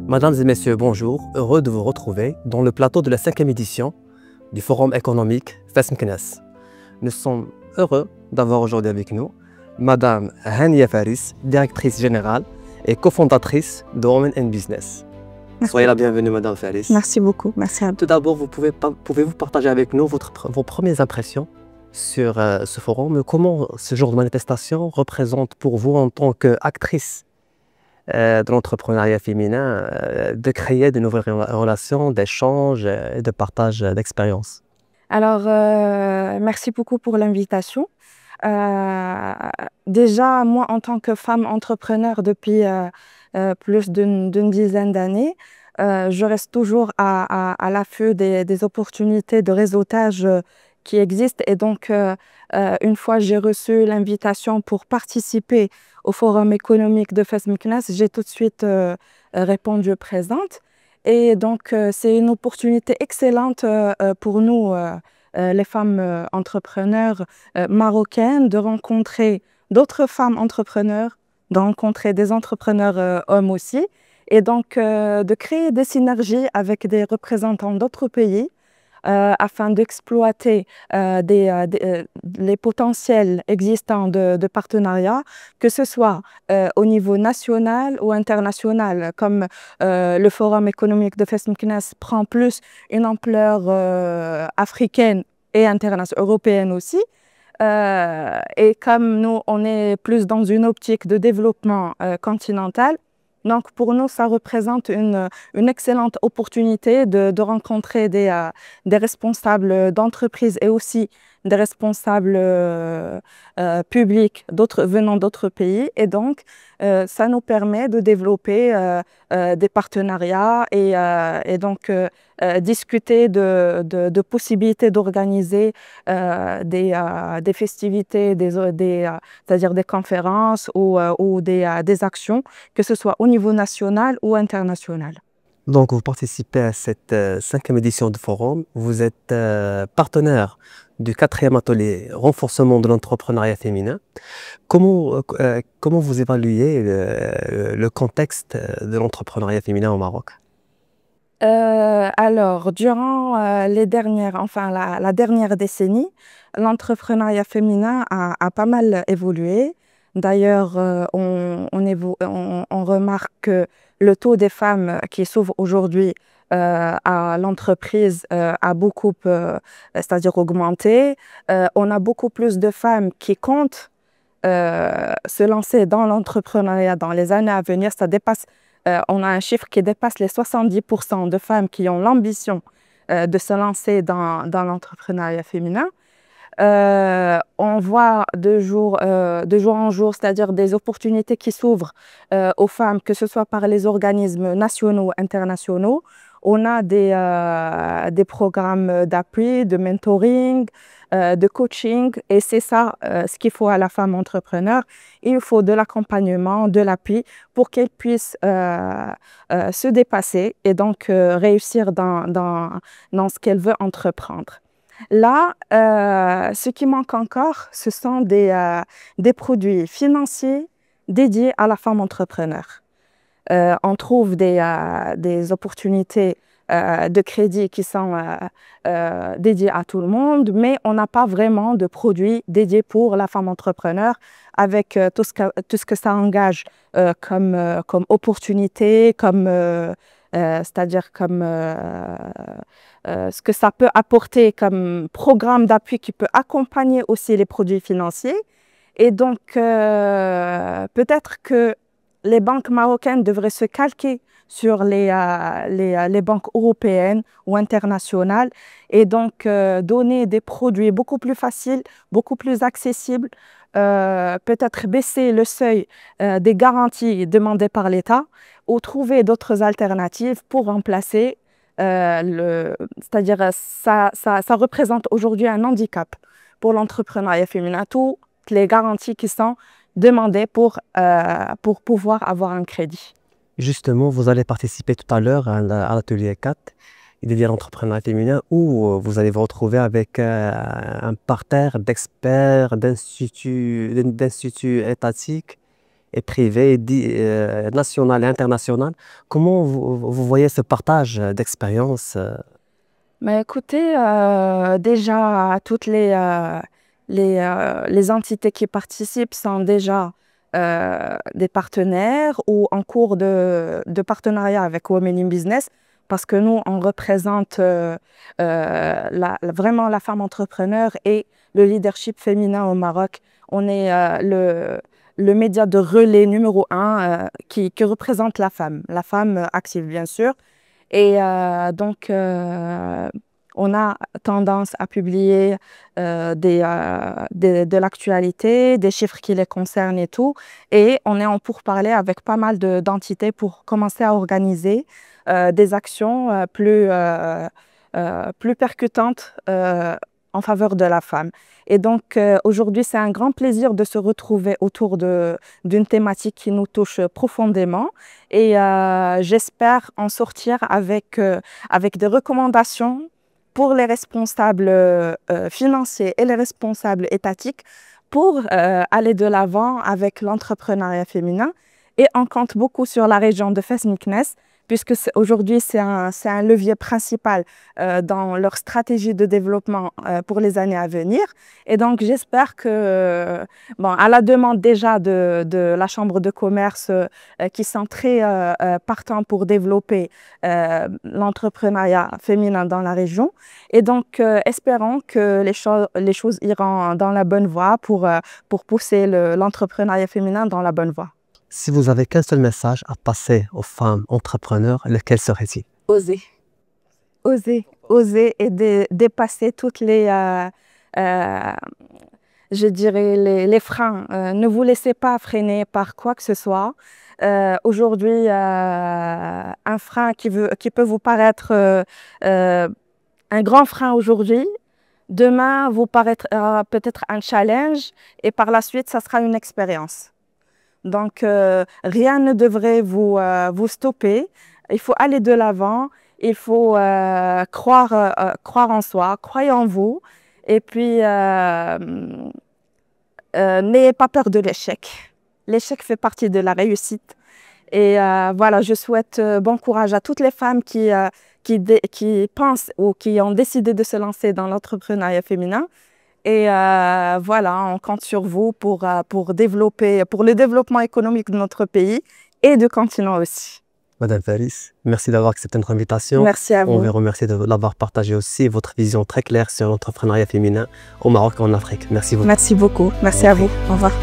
Mesdames et messieurs, bonjour. Heureux de vous retrouver dans le plateau de la 5e édition du Forum économique Fes Meknès. Nous sommes heureux d'avoir aujourd'hui avec nous Madame Hania Faris, directrice générale et cofondatrice de Women in Business. Soyez la bienvenue, Madame Faris. Merci beaucoup. Merci à vous. Tout d'abord, pouvez-vous partager avec nous vos premières impressions sur ce forum? Comment ce genre de manifestation représente pour vous en tant qu'actrice de l'entrepreneuriat féminin, de créer de nouvelles relations, d'échanges et de partage d'expériences? Alors, merci beaucoup pour l'invitation. Déjà, moi, en tant que femme entrepreneur depuis plus d'une dizaine d'années, je reste toujours à l'affût des opportunités de réseautage qui existent. Et donc, une fois j'ai reçu l'invitation pour participer au Forum économique de Fes Meknès, j'ai tout de suite répondu présente. Et donc, c'est une opportunité excellente pour nous, les femmes entrepreneurs marocaines, de rencontrer d'autres femmes entrepreneurs, de rencontrer des entrepreneurs hommes aussi, et donc de créer des synergies avec des représentants d'autres pays afin d'exploiter les potentiels existants de partenariat, que ce soit au niveau national ou international, comme le Forum économique de Fes Meknès prend plus une ampleur africaine et internationale, européenne aussi. Et comme nous, on est plus dans une optique de développement continental, donc pour nous, ça représente une excellente opportunité de rencontrer des responsables d'entreprises et aussi des responsables publics venant d'autres pays. Et donc, ça nous permet de développer des partenariats et donc discuter de possibilités d'organiser des festivités, c'est-à-dire des conférences ou des actions, que ce soit au niveau national ou international. Donc, vous participez à cette 5e édition du forum. Vous êtes partenaire du 4e atelier renforcement de l'entrepreneuriat féminin. Comment vous évaluez le contexte de l'entrepreneuriat féminin au Maroc? Alors, durant la dernière décennie, l'entrepreneuriat féminin a pas mal évolué. D'ailleurs, on remarque que le taux des femmes qui s'ouvrent aujourd'hui à l'entreprise a beaucoup, c'est-à-dire augmenté. On a beaucoup plus de femmes qui comptent se lancer dans l'entrepreneuriat dans les années à venir. On a un chiffre qui dépasse les 70% de femmes qui ont l'ambition de se lancer dans l'entrepreneuriat féminin. On voit de jour en jour, c'est-à-dire des opportunités qui s'ouvrent aux femmes, que ce soit par les organismes nationaux ou internationaux. On a des programmes d'appui, de mentoring, de coaching, et c'est ça ce qu'il faut à la femme entrepreneur. Il faut de l'accompagnement, de l'appui pour qu'elle puisse se dépasser et donc réussir dans ce qu'elle veut entreprendre. Là, ce qui manque encore, ce sont des produits financiers dédiés à la femme entrepreneur. On trouve des opportunités de crédit qui sont dédiées à tout le monde, mais on n'a pas vraiment de produits dédiés pour la femme entrepreneur avec tout ce que ça engage comme opportunité, c'est-à-dire comme ce que ça peut apporter comme programme d'appui qui peut accompagner aussi les produits financiers. Et donc, peut-être que les banques marocaines devraient se calquer sur les banques européennes ou internationales et donc donner des produits beaucoup plus faciles, beaucoup plus accessibles, peut-être baisser le seuil des garanties demandées par l'État ou trouver d'autres alternatives pour remplacer c'est-à-dire ça représente aujourd'hui un handicap pour l'entrepreneuriat féminin, toutes les garanties qui sont demandées pour pouvoir avoir un crédit. Justement, vous allez participer tout à l'heure à l'atelier 4, dédié à l'entrepreneuriat féminin, où vous allez vous retrouver avec un parterre d'experts, d'instituts étatiques et privées, nationales et internationales. Comment vous voyez ce partage d'expériences? Mais écoutez, déjà, toutes les entités qui participent sont déjà des partenaires ou en cours de partenariat avec Women in Business, parce que nous, on représente vraiment la femme entrepreneur et le leadership féminin au Maroc. On est le média de relais numéro 1 qui représente la femme active, bien sûr. Et donc, on a tendance à publier de l'actualité, des chiffres qui les concernent et tout. Et on est en pourparlers avec pas mal d'entités pour commencer à organiser des actions plus percutantes en faveur de la femme. Et donc, aujourd'hui, c'est un grand plaisir de se retrouver autour d'une thématique qui nous touche profondément. Et j'espère en sortir avec des recommandations pour les responsables financiers et les responsables étatiques pour aller de l'avant avec l'entrepreneuriat féminin. Et on compte beaucoup sur la région de Fès-Meknès, puisque aujourd'hui, c'est un levier principal dans leur stratégie de développement pour les années à venir. Et donc, j'espère que, à la demande déjà de la Chambre de commerce, qui sont très partants pour développer l'entrepreneuriat féminin dans la région. Et donc, espérons que les choses iront dans la bonne voie pour pousser l'entrepreneuriat féminin dans la bonne voie. Si vous avez qu'un seul message à passer aux femmes entrepreneurs, lequel serait-il? Oser. Oser et dépasser toutes je dirais, les freins. Ne vous laissez pas freiner par quoi que ce soit. Aujourd'hui, un frein qui peut vous paraître un grand frein aujourd'hui, demain vous paraîtra peut-être un challenge et par la suite, ça sera une expérience. Donc, rien ne devrait vous stopper. Il faut aller de l'avant. Il faut croire en soi, croyez en vous. Et puis, n'ayez pas peur de l'échec. L'échec fait partie de la réussite. Et voilà, je souhaite bon courage à toutes les femmes qui pensent ou qui ont décidé de se lancer dans l'entrepreneuriat féminin. Et voilà, on compte sur vous pour le développement économique de notre pays et du continent aussi. Madame Faris, merci d'avoir accepté notre invitation. Merci à vous. On vous remercie de l'avoir partagé aussi, votre vision très claire sur l'entrepreneuriat féminin au Maroc et en Afrique. Merci beaucoup. Merci beaucoup. Merci à vous. Au revoir.